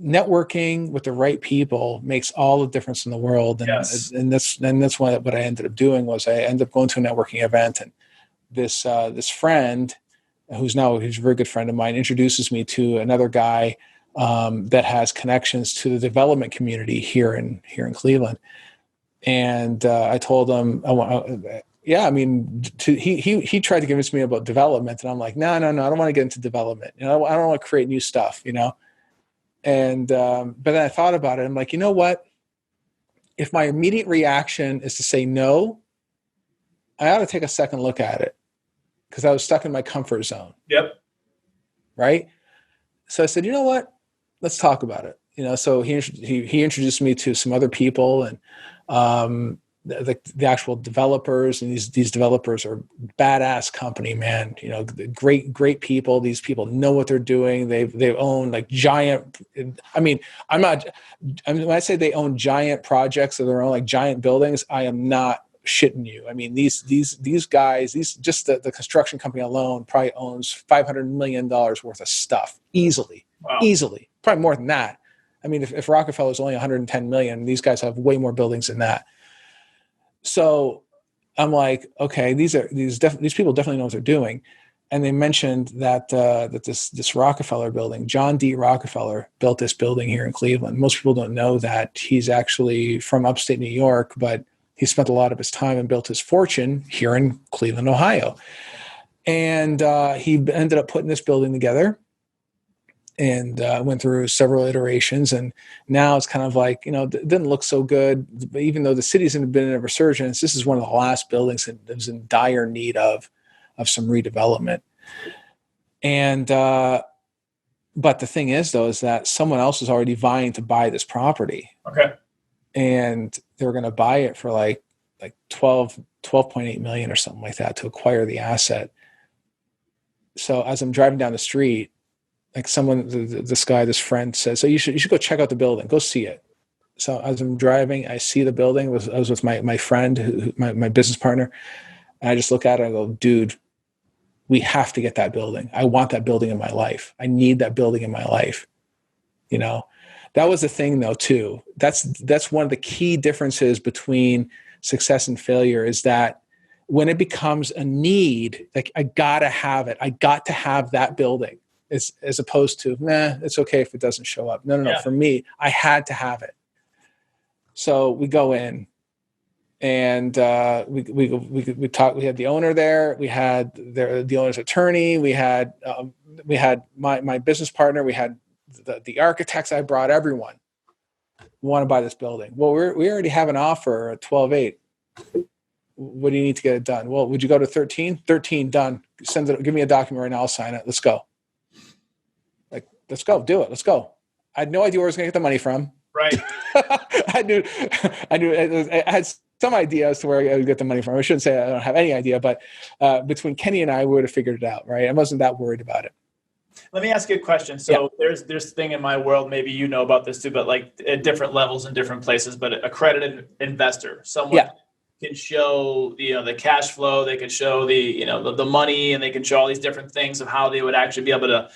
networking with the right people makes all the difference in the world. And, Yes. and that's what I ended up doing was I ended up going to a networking event, and this friend who's a very good friend of mine introduces me to another guy that has connections to the development community here in Cleveland. And I told him, he tried to convince me about development, and I'm like, no, I don't want to get into development. I don't want to create new stuff, And but then I thought about it. I'm like, you know what? If my immediate reaction is to say no, I ought to take a second look at it, because I was stuck in my comfort zone. Yep. Right. So I said, you know what? Let's talk about it. So he introduced me to some other people, and the actual developers, and these developers are badass company, man. Great people. These people know what they're doing. They own like giant. I mean, when I say they own giant projects of their own, like giant buildings, I am not shitting you. I mean, these guys, just the construction company alone probably owns $500 million worth of stuff easily. Wow. Easily, probably more than that. I mean, if Rockefeller's only 110 million, these guys have way more buildings than that. So I'm like, okay, these people definitely know what they're doing. And they mentioned that this Rockefeller building, John D. Rockefeller built this building here in Cleveland. Most people don't know that he's actually from upstate New York, but he spent a lot of his time and built his fortune here in Cleveland, Ohio. And he ended up putting this building together, and went through several iterations, and now it's kind of like, it didn't look so good. But even though the city's been in a resurgence, this is one of the last buildings that was in dire need of some redevelopment. And but the thing is, though, is that someone else is already vying to buy this property. Okay. And they were going to buy it for like 12.8 million or something like that to acquire the asset. So as I'm driving down the street, like this friend says, so you should go check out the building, go see it. So as I'm driving, I see the building. I was with my friend, my business partner, and I just look at it and I go, dude, we have to get that building. I want that building in my life. I need that building in my life. That was the thing, though, too. That's one of the key differences between success and failure, is that when it becomes a need, like, I gotta have it. I got to have that building. As opposed to, it's okay if it doesn't show up. No. Yeah. For me, I had to have it. So we go in, and we talked. We had the owner there. We had the owner's attorney. We had my business partner. We had the architects. I brought everyone. We want to buy this building. Well, we already have an offer at 12.8. What do you need to get it done? Well, would you go to 13? 13 done. Give me a document right now. I'll sign it. Let's go. Let's go, do it. Let's go. I had no idea where I was going to get the money from. Right. I knew. I had some idea as to where I would get the money from. I shouldn't say I don't have any idea, but between Kenny and I, we would have figured it out, right? I wasn't that worried about it. Let me ask you a question. So there's this thing in my world, maybe you know about this too, but like at different levels in different places, but accredited investor, someone can show, the cash flow, they can show the money, and they can show all these different things of how they would actually be able to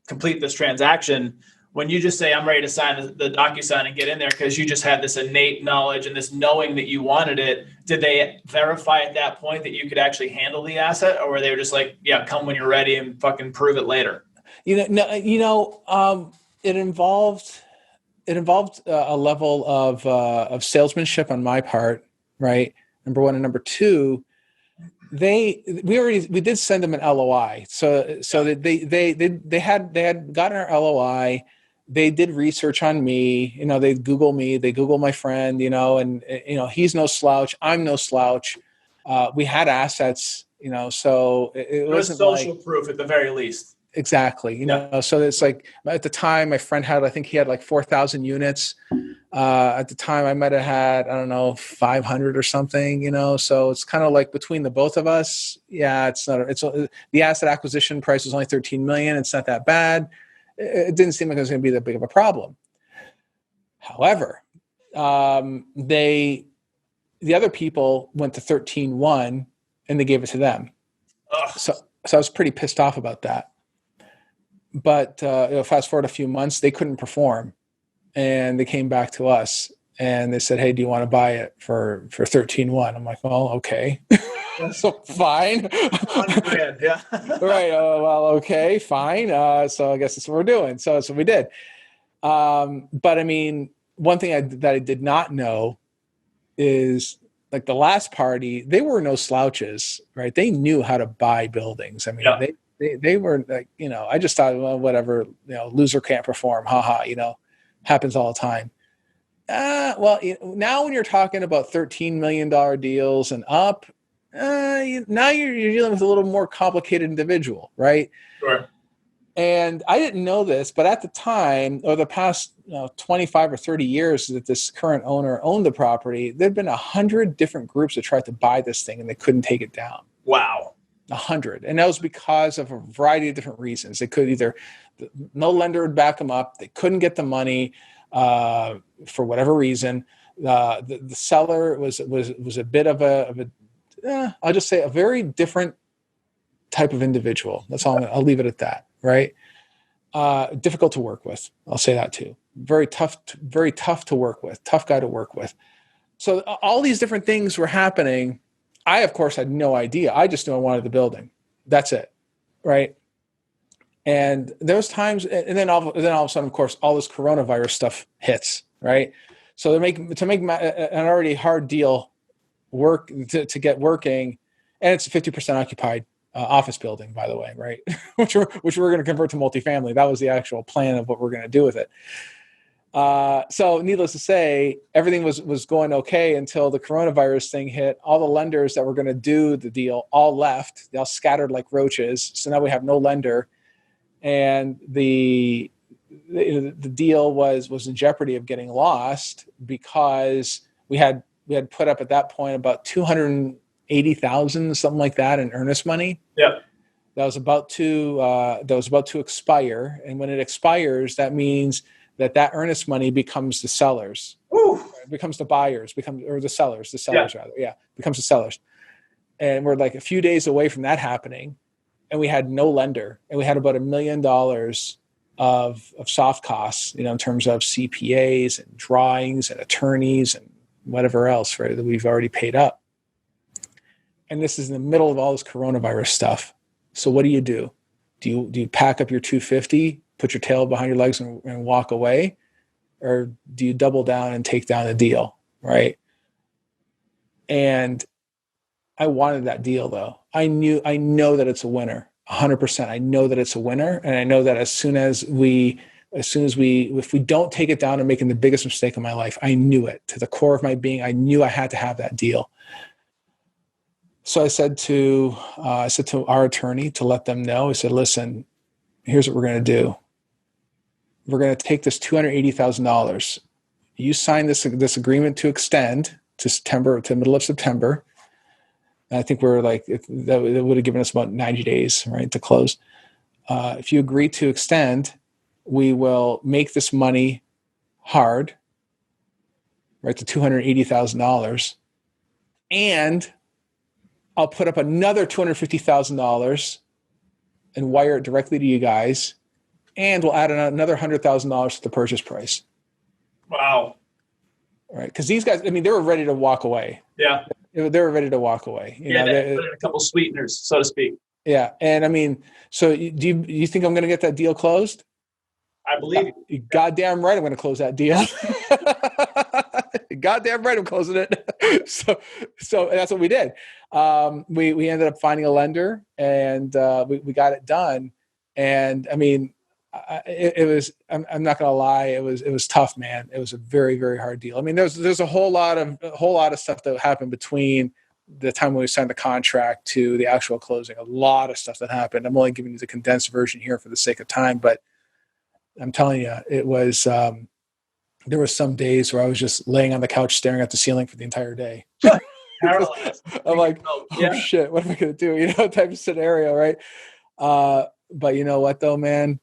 complete this transaction. When you just say, I'm ready to sign the DocuSign and get in there because you just had this innate knowledge and this knowing that you wanted it, did they verify at that point that you could actually handle the asset, or were they just like, yeah, come when you're ready and fucking prove it later? It involved a level of salesmanship on my part, right? Number one, and number two, we did send them an LOI. So that they had gotten our LOI. They did research on me. They Google me, they Google my friend, and he's no slouch. I'm no slouch. We had assets, so it wasn't social proof at the very least. Exactly. So it's like, at the time my friend I think he had like 4,000 units. At the time I might've had, 500 or something, so it's kind of like between the both of us. Yeah. The asset acquisition price was only 13 million. It's not that bad. It didn't seem like it was going to be that big of a problem. However, they the other people went to 13.1 and they gave it to them. Ugh. So I was pretty pissed off about that. But fast forward a few months, they couldn't perform, and they came back to us and they said, "Hey, do you want to buy it for 13.1?" I'm like, "Well, okay." So fine. $100,000, yeah. Right. Well, okay, fine. So I guess that's what we're doing. So we did. But I mean, one thing that I did not know is, like, the last party, they were no slouches, right? They knew how to buy buildings. I mean, they were like, I just thought, well, whatever, loser can't perform. Haha, happens all the time. Well, now when you're talking about $13 million deals and up, now you're dealing with a little more complicated individual, right? Sure. And I didn't know this, but at the time, or the past 25 or 30 years that this current owner owned the property, there'd been 100 different groups that tried to buy this thing and they couldn't take it down. Wow. 100. And that was because of a variety of different reasons. They could either, no lender would back them up. They couldn't get the money for whatever reason. The seller was a bit of a I'll just say a very different type of individual. That's all. I'll leave it at that. Right. Difficult to work with. I'll say that too. Very tough to work with. Tough guy to work with. So all these different things were happening. I, of course, had no idea. I just knew I wanted the building. That's it. Right. And there was times, and then all of a sudden, of course, all this coronavirus stuff hits. Right. So to make an already hard deal work to get working, and it's a 50% occupied office building, by the way, right? which we're going to convert to multifamily. That was the actual plan of what we're going to do with it. So needless to say, everything was going okay until the coronavirus thing hit. All the lenders that were going to do the deal all left. They all scattered like roaches. So now we have no lender, and the deal was in jeopardy of getting lost because we had put up at that point about $280,000, something like that, in earnest money. Yeah. That was about to expire. And when it expires, that means that earnest money becomes the sellers. Ooh. It becomes the buyers, or the sellers Yeah. rather. Yeah. Becomes the sellers. And we're like a few days away from that happening. And we had no lender. And we had about $1 million of soft costs, in terms of CPAs and drawings and attorneys and whatever else, right, that we've already paid up. And this is in the middle of all this coronavirus stuff. So what do you do? Do you pack up your 250, put your tail behind your legs and walk away? Or do you double down and take down the deal, right? And I wanted that deal, though. I know that it's a winner, 100%. I know that it's a winner. And I know that if we don't take it down, I'm making the biggest mistake of my life. I knew it to the core of my being. I knew I had to have that deal. So I said to our attorney to let them know. I said, listen, here's what we're going to do. We're going to take this $280,000. You sign this agreement to extend to middle of September. And I think we're like, it would have given us about 90 days, right, to close. If you agree to extend, we will make this money hard, right, to $280,000. And I'll put up another $250,000 and wire it directly to you guys. And we'll add another $100,000 to the purchase price. Wow. All right. Because these guys, I mean, they were ready to walk away. Yeah. They were ready to walk away. They put in a couple sweeteners, so to speak. Yeah. And I mean, so do you think I'm going to get that deal closed? I believe you. You're goddamn right I'm going to close that deal. Goddamn right I'm closing it. So that's what we did. We ended up finding a lender, and we got it done. And I mean, it was, I'm not going to lie, it was tough, man. It was a very, very hard deal. I mean, there's a whole lot of stuff that happened between the time when we signed the contract to the actual closing. A lot of stuff that happened. I'm only giving you the condensed version here for the sake of time, but I'm telling you, it was, there were some days where I was just laying on the couch staring at the ceiling for the entire day. I'm like, oh shit, what am I going to do? Type of scenario, right? But you know what though, man?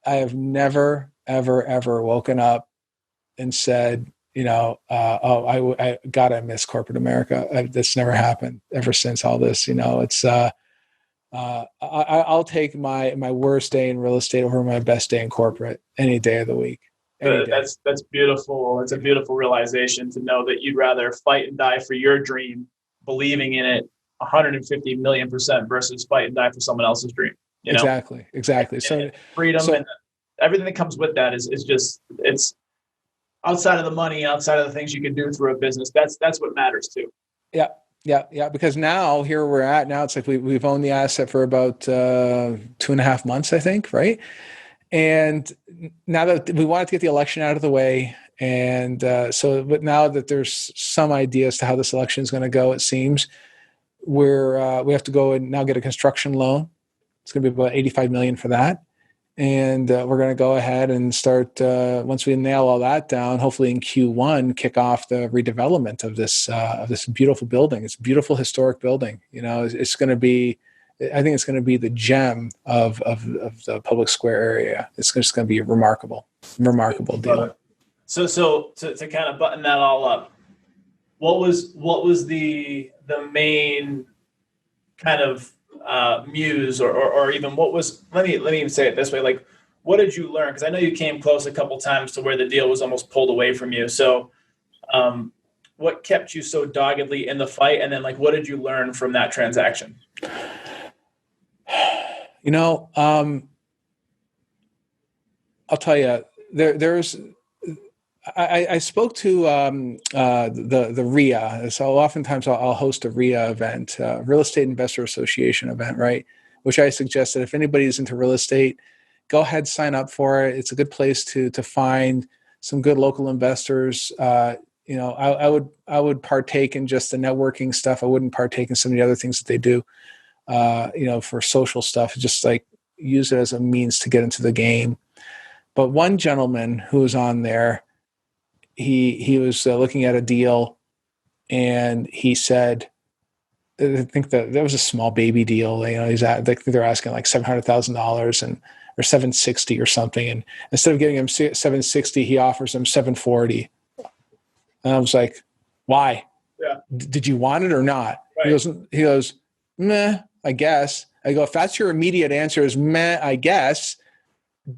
I have never, ever, ever woken up and said, I miss corporate America. That's never happened ever since all this. It's I'll take my worst day in real estate over my best day in corporate any day of the week. That's beautiful. It's a beautiful realization to know that you'd rather fight and die for your dream, believing in it 150 million% versus fight and die for someone else's dream. Exactly. And freedom and everything that comes with that is just, it's outside of the money, outside of the things you can do through a business. That's what matters too. Yeah. Because now here we're at now, it's like we've owned the asset for about 2.5 months, I think. Right. And now that we wanted to get the election out of the way. And but now that there's some idea as to how this election is going to go, it seems we have to go and now get a construction loan. It's going to be about $85 million for that. And we're going to go ahead and start, once we nail all that down, hopefully in Q1, kick off the redevelopment of this beautiful building. It's a beautiful historic building. It's going to be, I think it's going to be the gem of the public square area. It's just going to be a remarkable deal. So to kind of button that all up, what was the main kind of muse or even what was, let me even say it this way, like what did you learn? Because I know you came close a couple times to where the deal was almost pulled away from you. So what kept you so doggedly in the fight? And then like, what did you learn from that transaction? I'll tell you, I spoke to the RIA. So oftentimes I'll host a RIA event, Real Estate Investor Association event, right? Which I suggest that if anybody's into real estate, go ahead, sign up for it. It's a good place to find some good local investors. I would partake in just the networking stuff. I wouldn't partake in some of the other things that they do, for social stuff. Just like use it as a means to get into the game. But one gentleman who was on there, he was looking at a deal, and he said, I think that was a small baby deal. They're asking like $700,000 or $760 or something, and instead of giving him $760, he offers him $740. And I was like, why? Yeah. Did you want it or not? Right. He goes, meh, I guess. I go, if that's your immediate answer is meh, I guess,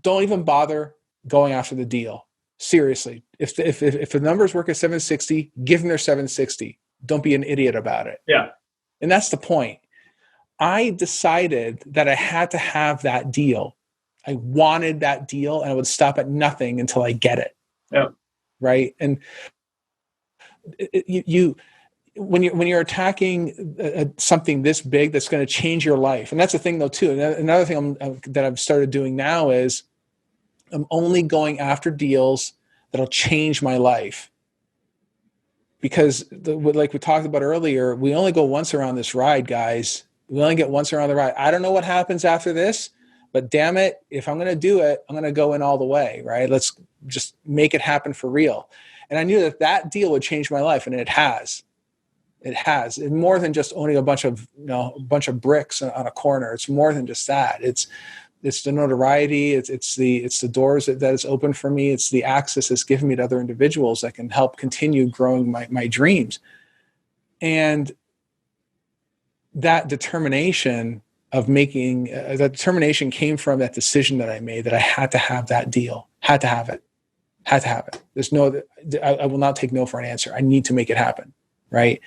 don't even bother going after the deal. Seriously, if the numbers work at 760, give them their 760. Don't be an idiot about it. Yeah. And that's the point. I decided that I had to have that deal. I wanted that deal, and I would stop at nothing until I get it. Yeah. Right. And when you're attacking something this big that's going to change your life, and that's the thing though too. Another thing that I've started doing now is I'm only going after deals that'll change my life. Because like we talked about earlier, we only go once around this ride, guys. We only get once around the ride. I don't know what happens after this, but damn it, if I'm going to do it, I'm going to go in all the way, right? Let's just make it happen for real. And I knew that deal would change my life, and it has. It has. It's more than just owning a bunch of bricks on a corner. It's more than just that. It's the notoriety. It's the doors that it's opened for me. It's the access it's given me to other individuals that can help continue growing my dreams. And that determination came from that decision that I made, that I had to have that deal. Had to have it. There's I will not take no for an answer. I need to make it happen. Right.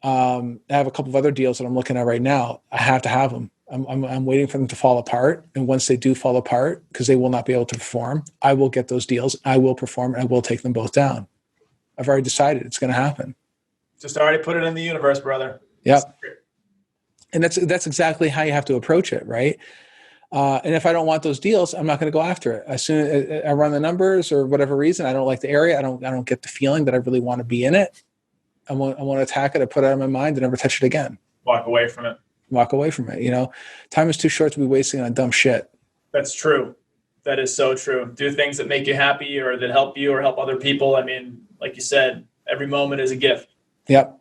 I have a couple of other deals that I'm looking at right now. I have to have them. I'm waiting for them to fall apart. And once they do fall apart, because they will not be able to perform, I will get those deals. I will perform, and I will take them both down. I've already decided it's going to happen. Just already put it in the universe, brother. Yep. And that's exactly how you have to approach it. Right. And if I don't want those deals, I'm not going to go after it. As soon as I run the numbers or whatever reason, I don't like the area. I don't get the feeling that I really want to be in it. I want to attack it. I put it out of my mind and never touch it again. Walk away from it. Time is too short to be wasting on dumb shit. That's true. That is so true. Do things that make you happy or that help you or help other people. I mean, like you said, every moment is a gift. Yep.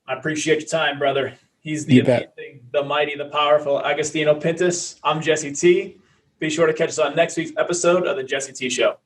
I appreciate your time, brother. He's the amazing, the mighty, the powerful Agostino Pintus. I'm Jesse T. Be sure to catch us on next week's episode of The Jesse T Show.